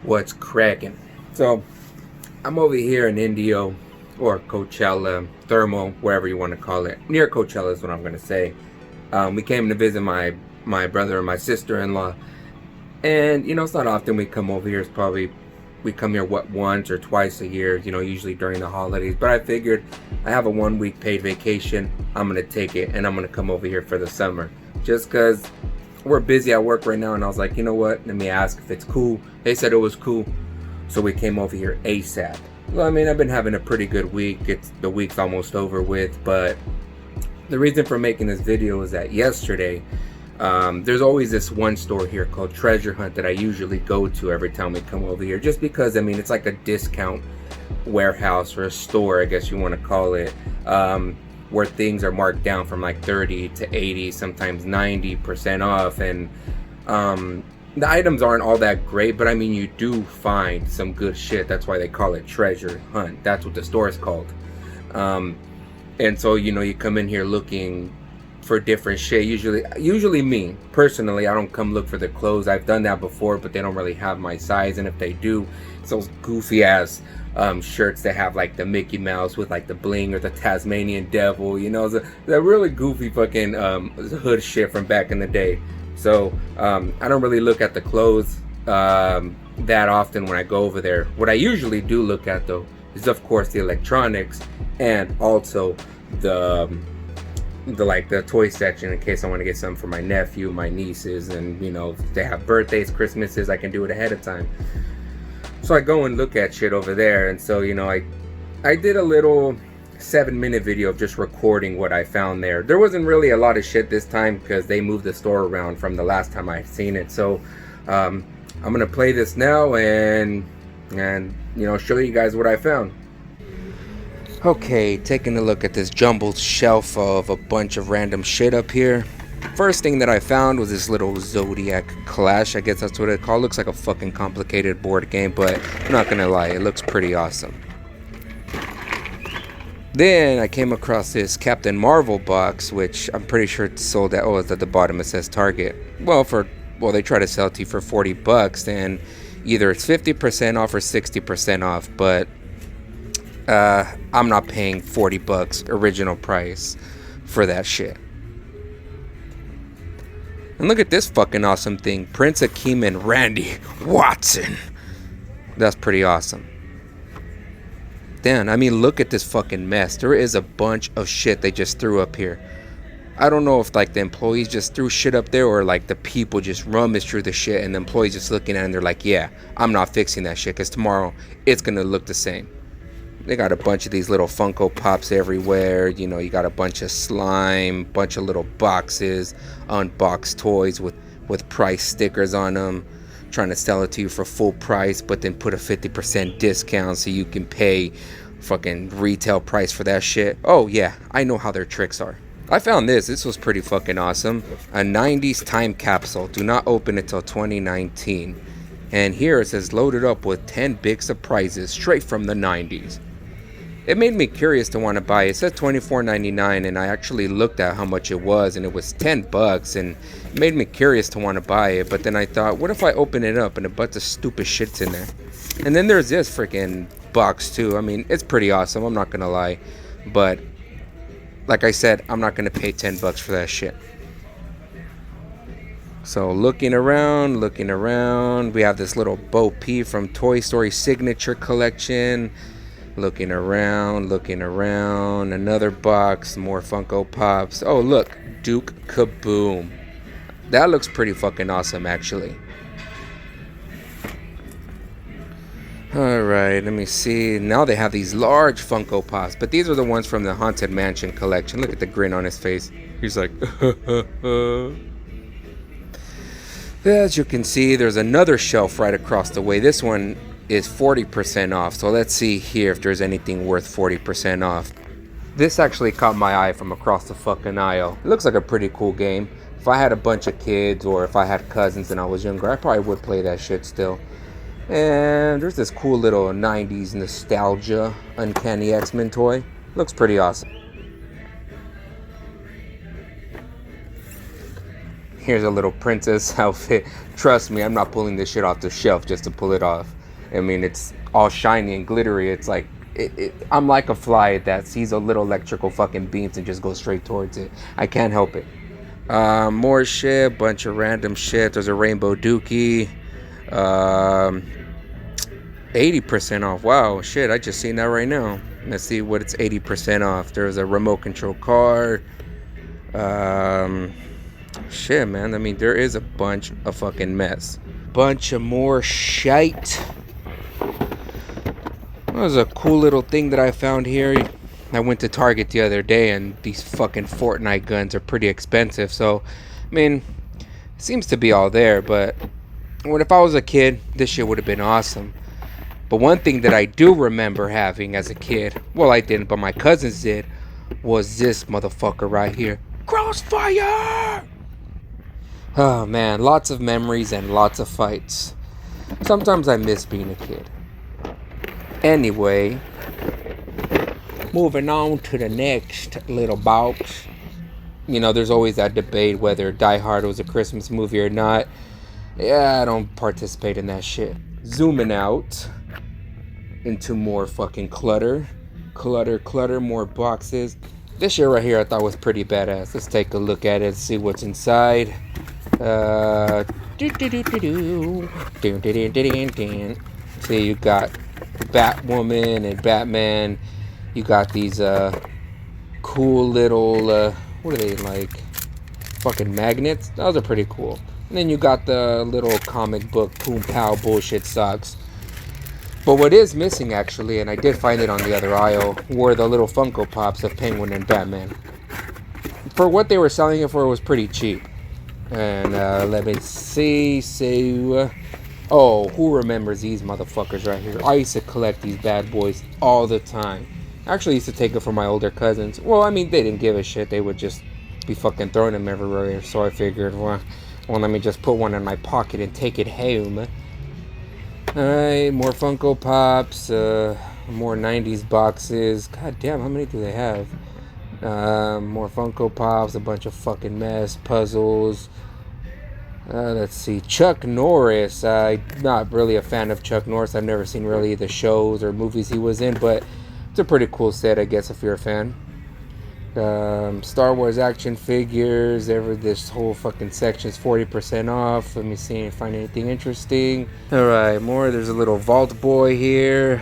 What's cracking? So I'm over here in Indio, or Coachella, Thermal, wherever you want to call it. Near Coachella is what I'm gonna say. We came to visit my brother and my sister-in-law, and it's not often we come over here. It's probably we come here once or twice a year. Usually during the holidays. But I figured I have a 1 week paid vacation. I'm gonna take it, and I'm gonna come over here for the summer, just cause we're busy at work right now. And I was like, you know what? Let me ask if it's cool. They said it was cool. So we came over here ASAP. Well, I mean, I've been having a pretty good week. The week's almost over with, but the reason for making this video is that yesterday, there's always this one store here called Treasure Hunt that I usually go to every time we come over here, just because, I mean, it's like a discount warehouse or a store, I guess you want to call it, where things are marked down from like 30 to 80, sometimes 90% off, and the items aren't all that great, but I mean, you do find some good shit. That's why they call it Treasure Hunt. That's what the store is called. And so, you come in here looking for different shit. Usually me, personally, I don't come look for the clothes. I've done that before, but they don't really have my size. And if they do, it's those goofy ass shirts that have like the Mickey Mouse with like the bling or the Tasmanian Devil, the really goofy fucking hood shit from back in the day. So I don't really look at the clothes that often when I go over there. What I usually do look at, though, is of course the electronics, and also the toy section, in case I want to get something for my nephew, my nieces, and if they have birthdays, Christmases, I can do it ahead of time. So I go and look at shit over there. And so I did a little 7-minute video of just recording what I found there. There wasn't really a lot of shit this time because they moved the store around from the last time I'd seen it. So I'm gonna play this now and show you guys what I found. Okay, taking a look at this jumbled shelf of a bunch of random shit up here. First thing that I found was this little Zodiac Clash. I guess that's what it's called. Looks like a fucking complicated board game, but I'm not gonna lie, it looks pretty awesome. Then I came across this Captain Marvel box, which I'm pretty sure it's sold at, it's at the bottom, it says Target. Well, they try to sell it to you for $40, and either it's 50% off or 60% off, but I'm not paying $40 original price for that shit. And look at this fucking awesome thing, Prince Akeem and Randy Watson. That's pretty awesome. Damn, I mean, look at this fucking mess. There is a bunch of shit they just threw up here. I don't know if like the employees just threw shit up there, or like the people just rummaged through the shit and the employees just looking at it and they're like, yeah, I'm not fixing that shit because tomorrow it's gonna look the same. They got a bunch of these little Funko Pops everywhere. You got a bunch of slime, bunch of little boxes, unboxed toys with price stickers on them, trying to sell it to you for full price, but then put a 50% discount so you can pay fucking retail price for that shit. Oh yeah, I know how their tricks are. I found this was pretty fucking awesome. A 90s time capsule. Do not open it till 2019. And here it says loaded up with 10 big surprises straight from the 90s. It made me curious to want to buy it. It says $24.99, and I actually looked at how much it was, and it was $10, and it made me curious to want to buy it. But then I thought, what if I open it up and a bunch of stupid shit's in there? And then there's this freaking box too. I mean, it's pretty awesome, I'm not gonna lie, but like I said, I'm not gonna pay $10 for that shit. So looking around, we have this little Bo Peep from Toy Story Signature Collection. Looking around, another box, more Funko Pops. Oh look, Duke Kaboom. That looks pretty fucking awesome, actually. Alright, let me see. Now they have these large Funko Pops, but these are the ones from the Haunted Mansion collection. Look at the grin on his face. He's like, as you can see, there's another shelf right across the way. This one is 40% off, so let's see here if there's anything worth 40% off. This actually caught my eye from across the fucking aisle. It looks like a pretty cool game. If I had a bunch of kids, or if I had cousins and I was younger, I probably would play that shit still. And there's this cool little 90s nostalgia Uncanny X-Men toy. Looks pretty awesome. Here's a little princess outfit. Trust me, I'm not pulling this shit off the shelf just to pull it off. I mean, it's all shiny and glittery. It's like, I'm like a fly that sees a little electrical fucking beams and just goes straight towards it. I can't help it. More shit, bunch of random shit. There's a rainbow dookie. 80% off. Wow, shit, I just seen that right now. Let's see what it's 80% off. There's a remote control car. Shit, man. I mean, there is a bunch of fucking mess. Bunch of more shite. That was a cool little thing that I found here. I went to Target the other day, and these fucking Fortnite guns are pretty expensive. So, I mean, it seems to be all there. But if I was a kid, this shit would have been awesome. But one thing that I do remember having as a kid, well, I didn't, but my cousins did, was this motherfucker right here. Crossfire! Oh, man, lots of memories and lots of fights. Sometimes I miss being a kid. Anyway, moving on to the next little box. You know, there's always that debate whether Die Hard was a Christmas movie or not. Yeah, I don't participate in that shit. Zooming out into more fucking clutter, more boxes. This shit right here I thought was pretty badass. Let's take a look at it, see what's inside. See, you got Batwoman and Batman. You got these cool little what are they, like fucking magnets? Those are pretty cool. And then you got the little comic book Poom Pow bullshit socks. But what is missing, actually, and I did find it on the other aisle, were the little Funko Pops of Penguin and Batman. For what they were selling it for, it was pretty cheap. And let me see. So, oh, who remembers these motherfuckers right here? I used to collect these bad boys all the time. I actually used to take them from my older cousins. Well, I mean, they didn't give a shit. They would just be fucking throwing them everywhere. So I figured, well, let me just put one in my pocket and take it home. Alright, more Funko Pops, more 90s boxes. God damn, how many do they have? More Funko Pops, a bunch of fucking mess, puzzles. Let's see, Chuck Norris. I'm not really a fan of Chuck Norris. I've never seen really the shows or movies he was in, but it's a pretty cool set, I guess, if you're a fan. Star Wars action figures. This whole fucking section is 40% off. Let me see if I find anything interesting. Alright, more. There's a little Vault Boy here.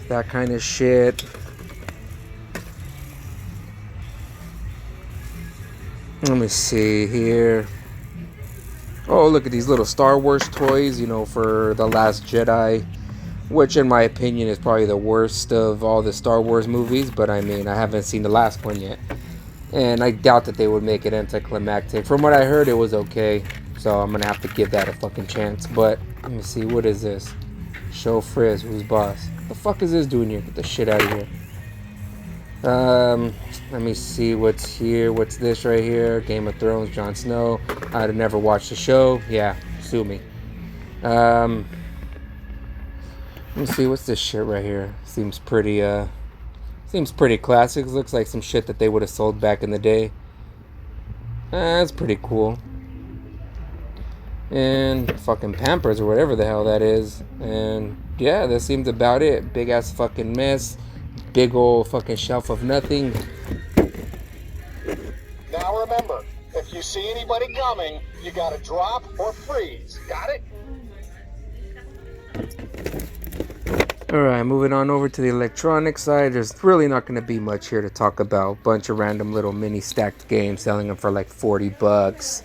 That kind of shit. Let me see here. Oh, look at these little Star Wars toys, you know, for The Last Jedi. Which, in my opinion, is probably the worst of all the Star Wars movies. But, I mean, I haven't seen the last one yet. And I doubt that they would make it anticlimactic. From what I heard, it was okay. So, I'm going to have to give that a fucking chance. But, let me see. What is this? Show Frizz. Who's boss? The fuck is this doing here? Get the shit out of here. Let me see what's here. What's this right here? Game of Thrones, Jon Snow. I'd never watched the show. Yeah, sue me. Let me see, what's this shit right here? Seems pretty classic. Looks like some shit that they would have sold back in the day. That's pretty cool. And fucking Pampers or whatever the hell that is. And yeah, that seems about it. Big ass fucking mess. Big old fucking shelf of nothing. Now remember, if you see anybody coming, you gotta drop or freeze. Got it? Alright, moving on over to the electronic side. There's really not going to be much here to talk about. Bunch of random little mini stacked games, selling them for like $40.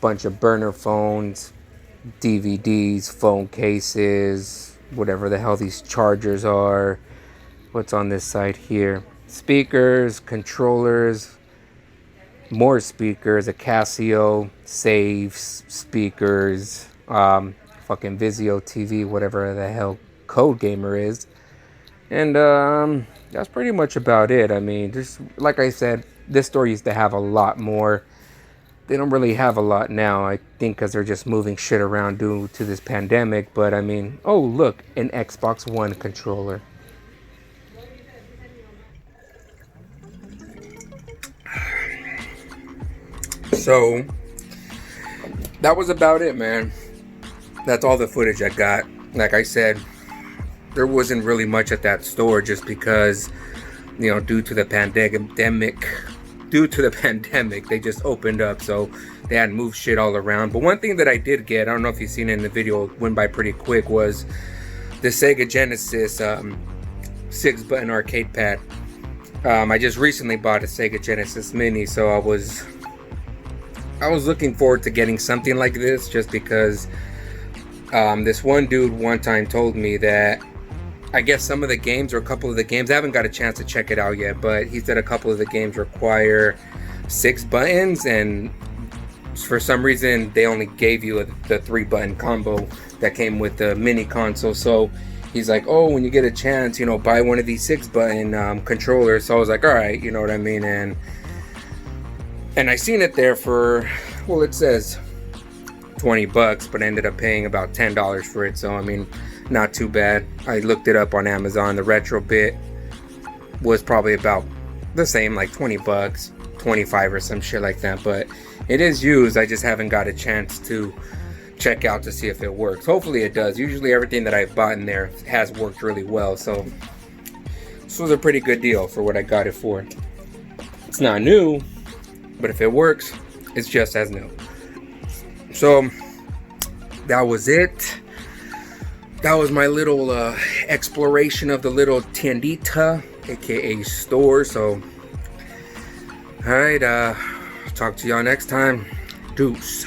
Bunch of burner phones, DVDs, phone cases, whatever the hell these chargers are. What's on this side here? Speakers, controllers, more speakers, a Casio, saves, speakers, fucking Vizio TV, whatever the hell Code Gamer is. And that's pretty much about it. I mean, just like I said, this store used to have a lot more. They don't really have a lot now, I think, because they're just moving shit around due to this pandemic. But I mean, oh look, an Xbox One controller. So that was about it, man. That's all the footage I got. Like I said, there wasn't really much at that store just because, you know, due to the pandemic, they just opened up, so they had moved shit all around. But one thing that I did get, I don't know if you've seen it in the video, it went by pretty quick, was the Sega Genesis 6-button arcade pad. I just recently bought a Sega Genesis Mini, so I was looking forward to getting something like this, just because this one dude one time told me that I guess some of the games, or a couple of the games, I haven't got a chance to check it out yet, but he said a couple of the games require 6 buttons, and for some reason they only gave you the 3-button combo that came with the mini console. So he's like, oh, when you get a chance, you know, buy one of these 6-button controllers. So I was like, all right, you know what I mean. And I seen it there for, well, it says $20, but I ended up paying about $10 for it. So I mean, not too bad. I looked it up on Amazon. The retro bit was probably about the same, like $20, 25 or some shit like that. But it is used. I just haven't got a chance to check out to see if it works. Hopefully it does. Usually everything that I've bought in there has worked really well. So this was a pretty good deal for what I got it for. It's not new, but if it works, it's just as new. So that was it. That was my little exploration of the little tiendita, aka store. So, alright, talk to y'all next time. Deuce.